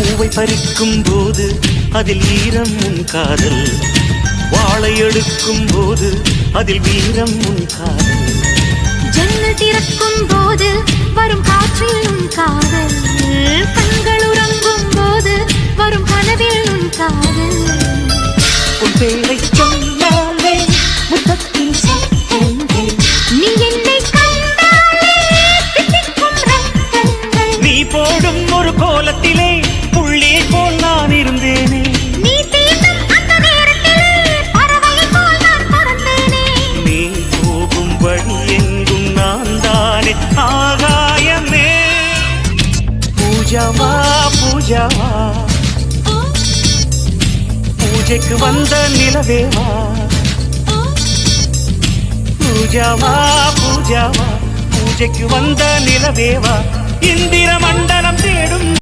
பூவை பறிக்கும் போது அதில் ஈரம் உன் காதல், வாழை எடுக்கும் போது அதில் வீரம் உன் காதல், ஜன்னல் திறக்கும் போது வரும் காற்றில் உன் காதல், கண்கள் உறங்கும் போது வரும் கனவில் உன் காதல். உன் பேரை சொன்னாலே முத்தத்தில் சத்தங்கள், நீ என்னை கண்டாலே தித்திக்கும் ரத்தங்கள். நீ போடும் ஒரு கோலத்திலே புள்ளியை போல் நான் இருந்தேனே, நீ தீண்டும் அந்த நேரத்திலே பறவையை போல் நான் பறந்தேனே. நீ போகும் வழி எங்கும் நான் தானே ஆகாயமே. பூஜாவா பூஜாவா, பூஜைக்கு வந்த நிலவேவா, பூஜாவா பூஜாவா, பூஜைக்கு வந்த நிலவேவா, இந்திர மண்டலம் தேடும்